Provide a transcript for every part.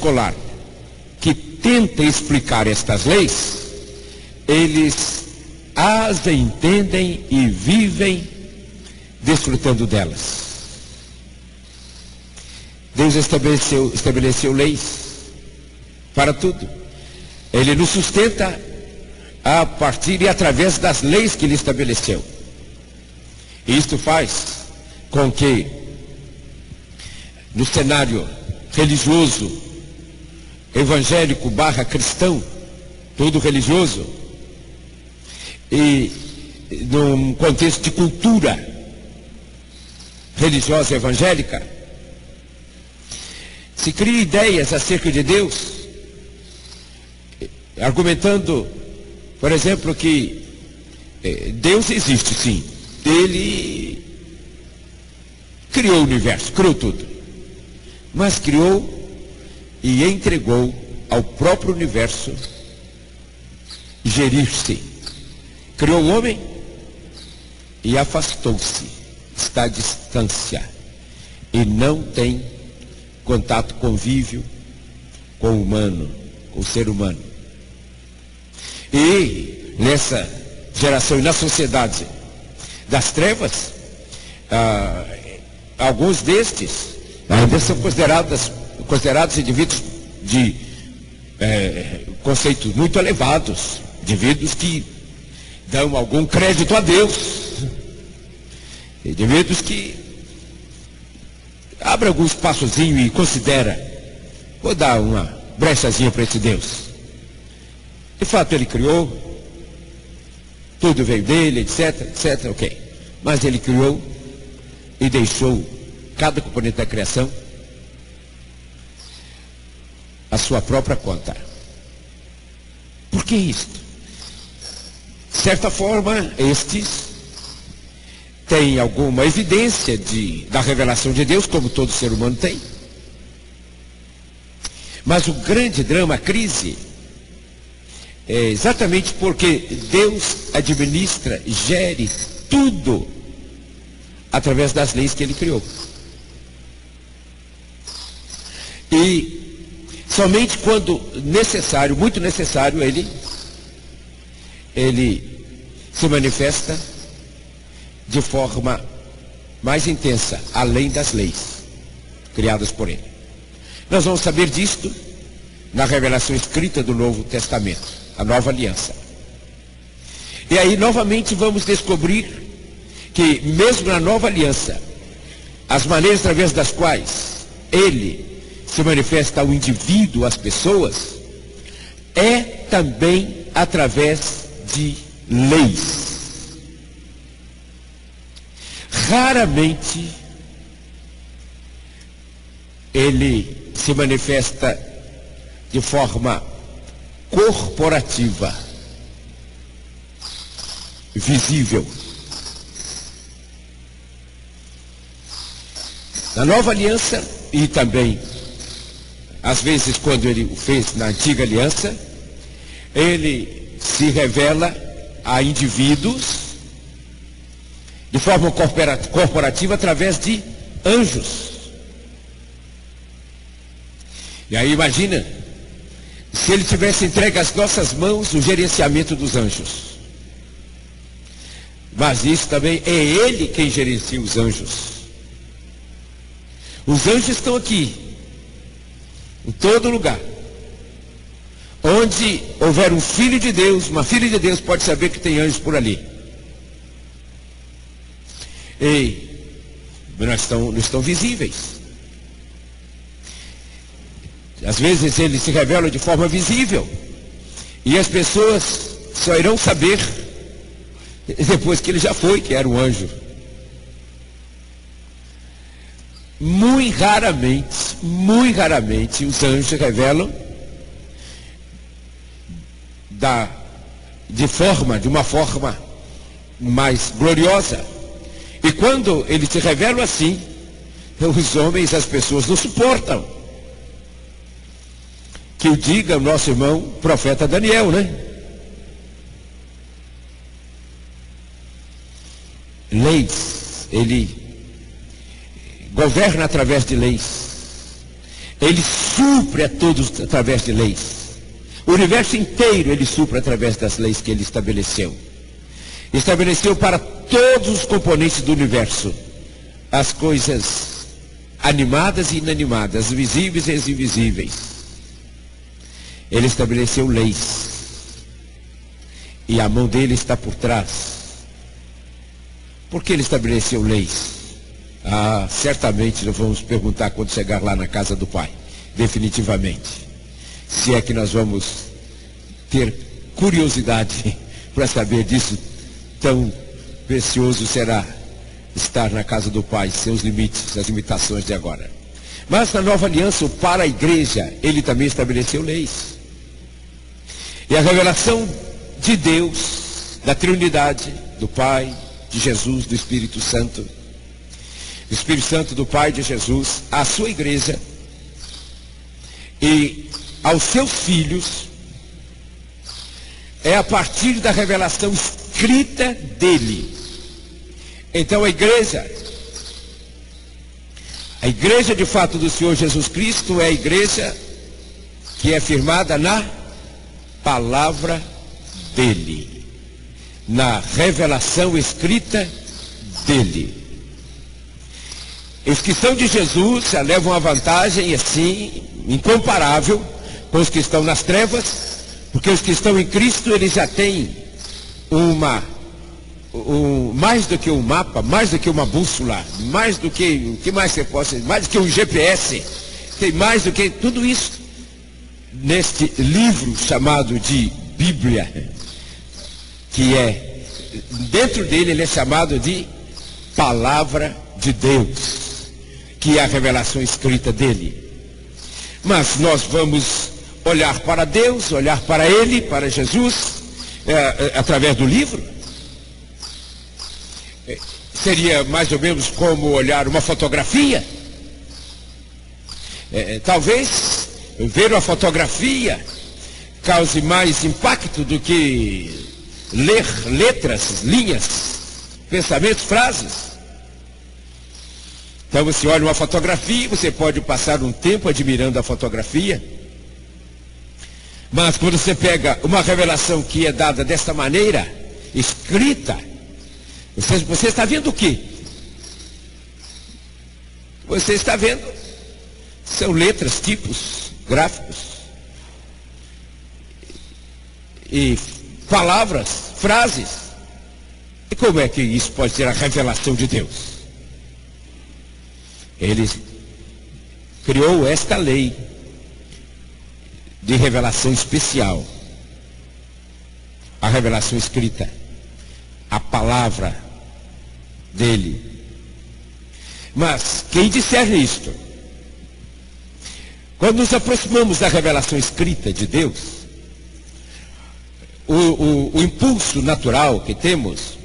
escolar que tenta explicar estas leis, eles as entendem e vivem desfrutando delas. Deus estabeleceu leis para tudo. Ele nos sustenta a partir e através das leis que Ele estabeleceu. E isto faz com que, no cenário religioso, evangélico / cristão, todo religioso, e num contexto de cultura religiosa evangélica, se cria ideias acerca de Deus, argumentando, por exemplo, que Deus existe sim. Ele criou o universo, criou tudo. Mas criou e entregou ao próprio universo gerir-se. Criou o homem e afastou-se. Está à distância. E não tem contato, convívio com o humano, com o ser humano. E nessa geração e na sociedade das trevas, alguns destes ainda são considerados indivíduos de conceitos muito elevados, indivíduos que dão algum crédito a Deus, indivíduos que abrem algum espaçozinho e considera, vou dar uma brechazinha para esse Deus. De fato Ele criou, tudo veio dele, etc, ok. Mas Ele criou e deixou cada componente da criação a sua própria conta. Por que isto? De certa forma, estes têm alguma evidência da revelação de Deus, como todo ser humano tem. Mas o grande drama, a crise, é exatamente porque Deus administra, gere tudo através das leis que Ele criou. E somente quando necessário, muito necessário, Ele se manifesta de forma mais intensa, além das leis criadas por Ele. Nós vamos saber disto na revelação escrita do Novo Testamento, a Nova Aliança. E aí novamente vamos descobrir que mesmo na Nova Aliança, as maneiras através das quais Ele se manifesta ao indivíduo, às pessoas, é também através de leis. Raramente Ele se manifesta de forma corporativa, visível. Na Nova Aliança, e também às vezes quando Ele o fez na Antiga Aliança, Ele se revela a indivíduos de forma corporativa através de anjos. E aí imagina, se Ele tivesse entregue às nossas mãos o gerenciamento dos anjos. Mas isso também é Ele quem gerencia os anjos. Os anjos estão aqui, em todo lugar. Onde houver um filho de Deus, uma filha de Deus, pode saber que tem anjos por ali. E não estão visíveis. Às vezes Ele se revela de forma visível. E as pessoas só irão saber depois que Ele já foi, que era um anjo. Muito raramente os anjos se revelam de uma forma mais gloriosa. E quando Ele se revela assim, os homens, as pessoas não suportam. Que o diga o nosso irmão profeta Daniel, né? Leis, Ele governa através de leis. Ele supre a todos através de leis. O universo inteiro ele supre através das leis que ele estabeleceu. Estabeleceu para todos os componentes do universo as coisas animadas e inanimadas, visíveis e invisíveis. Ele estabeleceu leis. E a mão dele está por trás. Por que ele estabeleceu leis? Certamente nós vamos perguntar quando chegar lá na casa do Pai. Definitivamente. Se é que nós vamos ter curiosidade para saber disso, tão precioso será estar na casa do Pai, seus limites, as limitações de agora. Mas na nova aliança, para a igreja, ele também estabeleceu leis. E a revelação de Deus, da Trindade, do Pai, de Jesus, do Espírito Santo, do Espírito Santo, do Pai, de Jesus, à sua igreja e aos seus filhos, é a partir da revelação escrita dele. Então a igreja de fato do Senhor Jesus Cristo é a igreja que é firmada na palavra dele, na revelação escrita dele. Os que são de Jesus já levam uma vantagem assim, incomparável com os que estão nas trevas, porque os que estão em Cristo, eles já têm mais do que um mapa, mais do que uma bússola, mais do que, o que mais você possa, mais do que um GPS, tem mais do que tudo isso, neste livro chamado de Bíblia, que é, dentro dele ele é chamado de Palavra de Deus, que é a revelação escrita dele. Mas nós vamos olhar para Deus, olhar para Ele, para Jesus, através do livro. Seria mais ou menos como olhar uma fotografia. Talvez ver uma fotografia cause mais impacto do que ler letras, linhas, pensamentos, frases. Então você olha uma fotografia, você pode passar um tempo admirando a fotografia. Mas quando você pega uma revelação que é dada desta maneira, escrita, você está vendo o quê? Você está vendo, são letras, tipos, gráficos, e palavras, frases. E como é que isso pode ser a revelação de Deus? Ele criou esta lei de revelação especial, a revelação escrita, a palavra dele. Mas quem discerne isto? Quando nos aproximamos da revelação escrita de Deus, o impulso natural que temos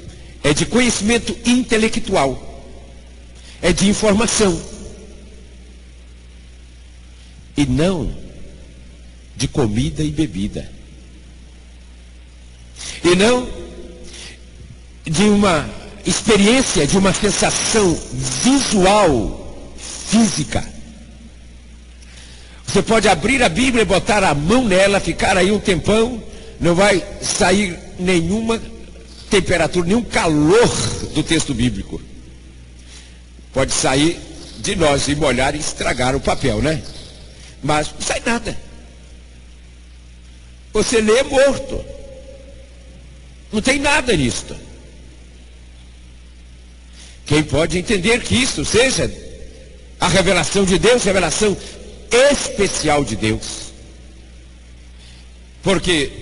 é de conhecimento intelectual, é de informação, e não de comida e bebida, e não de uma experiência, de uma sensação visual, física. Você pode abrir a Bíblia e botar a mão nela, ficar aí um tempão, não vai sair nenhuma temperatura, nenhum calor do texto bíblico. Pode sair de nós e molhar e estragar o papel, né? Mas não sai nada. Você lê morto. Não tem nada nisto. Quem pode entender que isso seja a revelação de Deus, revelação especial de Deus. Porque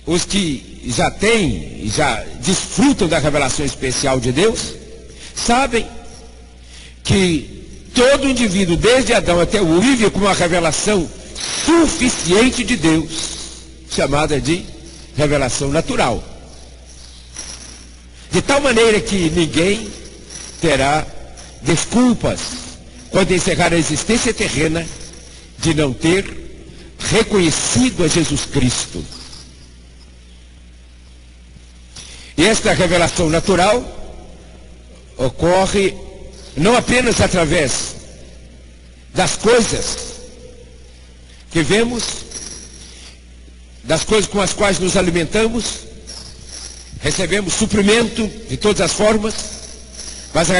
os que já têm, já desfrutam da revelação especial de Deus, sabem que todo indivíduo, desde Adão até o vive com uma revelação suficiente de Deus, chamada de revelação natural. De tal maneira que ninguém terá desculpas quando encerrar a existência terrena de não ter reconhecido a Jesus Cristo. E esta revelação natural ocorre não apenas através das coisas que vemos, das coisas com as quais nos alimentamos, recebemos suprimento de todas as formas, mas a